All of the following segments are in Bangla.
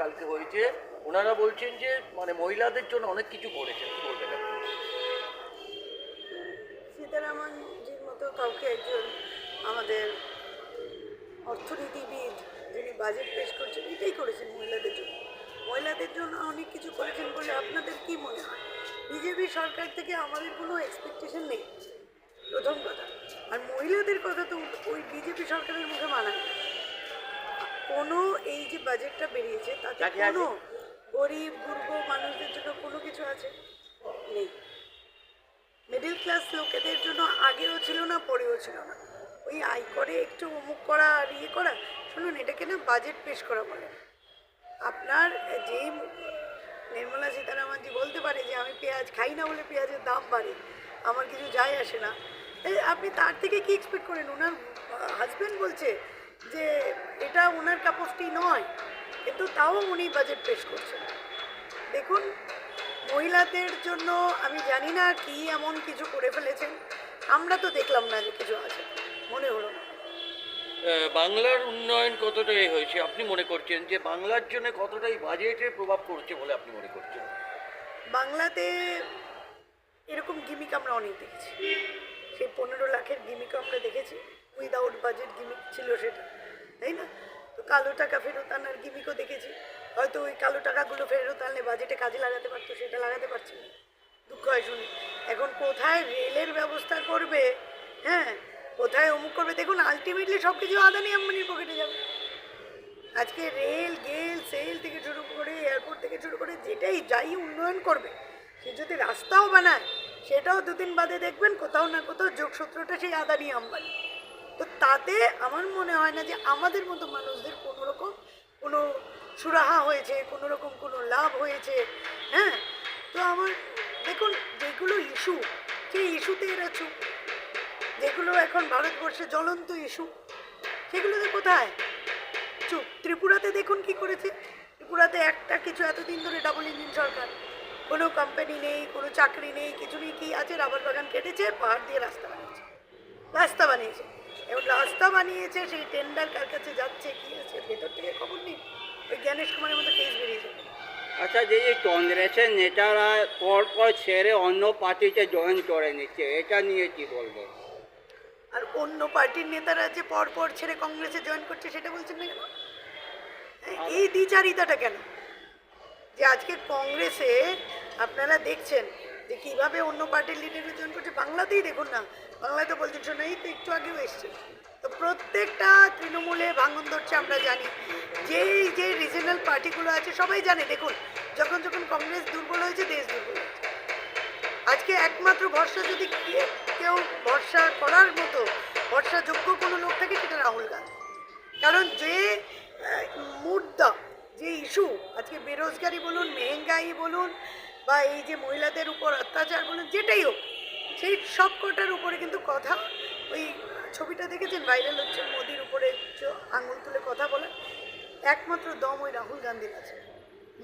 কালকে হয়েছে, ওনারা বলছেন যে মানে মহিলাদের জন্য অনেক কিছু করেছেন, কি বলবেন আপনি? সীতারামনজির মতো কাউকে একজন আমাদের অর্থনীতিবিদ যিনি বাজেট পেশ করছেন, এটাই করেছেন মহিলাদের জন্য। মহিলাদের জন্য অনেক কিছু করেছেন বলে আপনাদের কি মনে হয়? বিজেপি সরকার থেকে আমাদের কোনো এক্সপেকটেশন নেই, প্রথম কথা। আর মহিলাদের কথা তো ওই বিজেপি সরকারের মুখে মানায় না। কোনো এই যে বাজেটটা বেরিয়েছে তাতে কোনো গরিব গুরব মানুষদের জন্য কোনো কিছু আছে নেই। মিডিল ক্লাস লোকেদের জন্য আগেও ছিল না, পরেও ছিল না। ওই আয় করে একটু অমুক করা আর ইয়ে করা। শুনুন, এটাকে না বাজেট পেশ করা বলে। আপনার যে নির্মলা সীতারামনজি বলতে পারে যে আমি পেঁয়াজ খাই না বলে পেঁয়াজের দাম বাড়ে, আমার কিছু যায় আসে না, আপনি তার থেকে কি এক্সপেক্ট করেন? ওনার হাজব্যান্ড বলছে যে এটা ওনার কাপড়টি নয়, কিন্তু তাও উনি বাজেট পেশ করছেন। দেখুন, মহিলাদের জন্য আমি জানি না কি এমন কিছু করে ফেলেছেন, আমরা তো দেখলাম না যে কিছু আছে, মনে হলো না। বাংলার উন্নয়ন কতটা হয়েছে আপনি মনে করছেন, যে বাংলার জন্য কতটা এই বাজেটের প্রভাব পড়ছে বলে আপনি মনে করছেন? বাংলাতে এরকম গিমিক আমরা অনেক দেখেছি। সেই 15 লাখের গিমিক আমরা দেখেছি, উইদাউট বাজেট গিমিক ছিল সেটা, তাই না? তো কালো টাকা ফেরত আনার গিমিকও দেখেছি। হয়তো ওই কালো টাকাগুলো ফেরত আনলে বাজেটে কাজে লাগাতে পারতো, সেটা লাগাতে পারছি না, দুঃখ হয় শুনে। এখন কোথায় রেলের ব্যবস্থা করবে, হ্যাঁ, কোথায় অমুক করবে, দেখুন আলটিমেটলি সব কিছু আদানি আম্বানির পকেটে যাবে। আজকে রেল গেল সেল থেকে শুরু করে এয়ারপোর্ট থেকে শুরু করে যেটাই যাই উন্নয়ন করবে, সে যদি রাস্তাও বানায়, সেটাও দুদিন বাদে দেখবেন কোথাও না কোথাও যোগসূত্রটা সেই আদানি আম্বানি। তো তাতে আমার মনে হয় না যে আমাদের মতো মানুষদের কোনো রকম কোনো সুরাহা হয়েছে, কোনো রকম কোনো লাভ হয়েছে। হ্যাঁ, তো আমার দেখুন, যেগুলো ইস্যু, সেই ইস্যুতে এরা চুপ। যেগুলো এখন ভারতবর্ষে জ্বলন্ত ইস্যু, সেগুলোতে কোথায় চুপ। ত্রিপুরাতে দেখুন কি করেছে। ত্রিপুরাতে একটা কিছু এতদিন ধরে ডাবল ইঞ্জিন সরকার, কোনো কোম্পানি নেই, কোনো চাকরি নেই, কিছু নেই, কি আছে, রাবার বাগান কেটেছে, পাহাড় দিয়ে রাস্তা বানিয়েছে। রাস্তা বানিয়েছে, এবং রাস্তা বানিয়েছে, সেই টেন্ডার কার কাছে যাচ্ছে, কি আছে ভেতর থেকে খবর নেই। ওই জ্ঞানেশ কুমারের মতো কেস বেরিয়ে যাবে। আচ্ছা, যে এই কংগ্রেসের নেতারা পরপর ছেড়ে অন্য পার্টিতে জয়েন করে নিচ্ছে, এটা নিয়ে কি বলবেন? আর অন্য পার্টির নেতারা যে পরপর ছেড়ে কংগ্রেসে জয়েন করছে, সেটা বলছেন না কেন? এই দ্বিচারিতাটা কেন? যে আজকে কংগ্রেসে আপনারা দেখছেন যে কীভাবে অন্য পার্টির লিডাররা জয়েন করছে। বাংলাতেই দেখুন না, বাংলায় তো বলছেন, শোনা এই তো একটু আগেও এসছে। তো প্রত্যেকটা তৃণমূলে ভাঙন ধরছে, আমরা জানি। যে রিজনাল পার্টিগুলো আছে সবাই জানে। দেখুন, যখন যখন কংগ্রেস দুর্বল হয়েছে, দেশ দুর্বল হয়েছে। আজকে একমাত্র ভরসা, যদি কেউ ভরসা করার মতো ভরসাযোগ্য কোনো লোক থাকে, সেটা রাহুল গান্ধী। কারণ যে মুদ্দা, যে ইস্যু, আজকে বেরোজগারি বলুন, মেহেঙ্গাই বলুন, বা এই যে মহিলাদের উপর অত্যাচার বলুন, যেটাই হোক, সেই সব কটার উপরে কিন্তু কথা। ওই ছবিটা দেখেছেন ভাইরাল হচ্ছে, মোদির উপরে আঙুল তুলে কথা বলে, একমাত্র দম ওই রাহুল গান্ধীর আছে,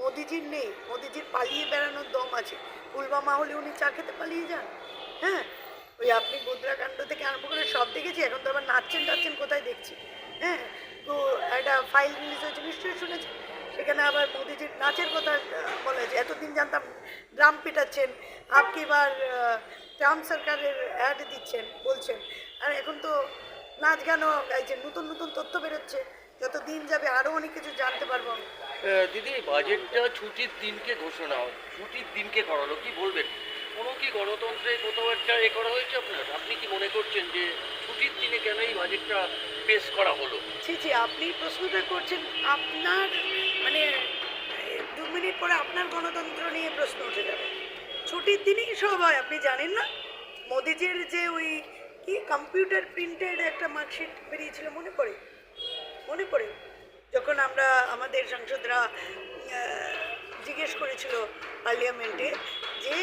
মোদিজির নেই। মোদিজির পালিয়ে বেড়ানোর দম আছে। পুলবামা হলে উনি চা খেতে পালিয়ে যান। হ্যাঁ, ওই আপনি গোদ্রাকাণ্ড থেকে আরম্ভ করে সব দেখেছি, এখন তো আবার নাচছেন টাচ্ছেন কোথায় দেখছি। হ্যাঁ, তো একটা ফাইল রিলিজ হয়েছে, নিশ্চয়ই শুনেছি, সেখানে আবার মোদিজির নাচের কথা বলা হয়েছে। এতদিন জানতাম ড্রাম পিটাচ্ছেন, আপকি বার ট্রাম্প সরকারের অ্যাড দিচ্ছেন, বলছেন, আর এখন তো নাচ গানও গাইছেন। নতুন নতুন তথ্য বেরোচ্ছে, যত দিন যাবে আরও অনেক কিছু জানতে পারবো আমি। দিদি, বাজেটটা ছুটির দিনকে ঘোষণা হয়, ছুটির দিনকে করালো, কি বলবেন? কোনো কি গণতন্ত্রে কোথাও একটা করা হয়েছে আপনার? আপনি কি মনে করছেন যে ছুটির দিনে কেন এই বাজেটটা পেশ করা হলো? ছি, আপনি প্রশ্নটা করছেন, আপনার মানে 2 মিনিট পরে আপনার গণতন্ত্র নিয়ে প্রশ্ন উঠে যাবে। ছুটির দিনেই সব হয়, আপনি জানেন না? মোদিজির যে ওই কি কম্পিউটার প্রিন্টেড একটা মার্কশিট বেরিয়েছিল, মনে পড়ে? মনে পড়ে যখন আমরা, আমাদের সাংসদরা জিজ্ঞেস করেছিল পার্লামেন্টে যে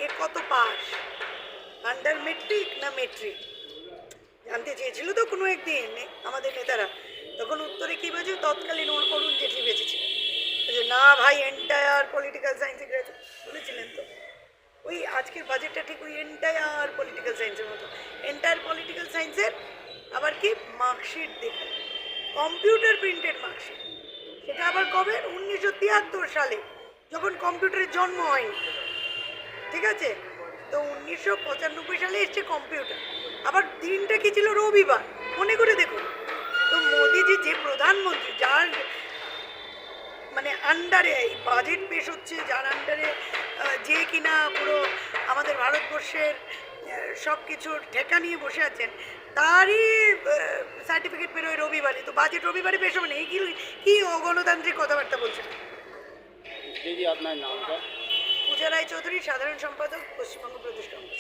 এ কত পাস, আন্ডার মেট্রিক না মেট্রিক, জানতে চেয়েছিল তো কোনো একদিন আমাদের নেতারা। তখন উত্তরে কী বলছে, তৎকালীন অরুণ জেটলি বেঁচেছিলেন, যে না ভাই, এন্টায়ার পলিটিক্যাল সায়েন্সে গ্রাজুয়েট বলেছিলেন। তো ওই আজকের বাজেটটা ঠিক ওই এন্টায়ার পলিটিক্যাল সায়েন্সের মতো। এন্টায়ার পলিটিক্যাল সায়েন্সের আবার কি মার্কশিট দেখে, কম্পিউটার প্রিন্টেড মার্কশিট, সেটা আবার কবে? 1973 সালে, যখন কম্পিউটারের জন্ম হয়নি। ঠিক আছে? তো 1995 সালে এসছে কম্পিউটার। আবার দিনটা কি ছিল? রবিবার। মনে করে দেখুন। তো মোদিজি যে প্রধানমন্ত্রী, যার মানে আন্ডারে এই বাজেট পেশ হচ্ছে, যার আন্ডারে যে কিনা পুরো আমাদের ভারতবর্ষের সব কিছুর ঠেকা নিয়ে বসে আছেন, তারই সার্টিফিকেট বেরোয় রবিবারে। তো বাজেট রবিবারে পেশ হবে না, এই কি অগণতান্ত্রিক কথাবার্তা বলছেন? দিদি আপনার নামটা? পূজা রায় চৌধুরী, সাধারণ সম্পাদক, পশ্চিমবঙ্গ প্রদেশ কংগ্রেস।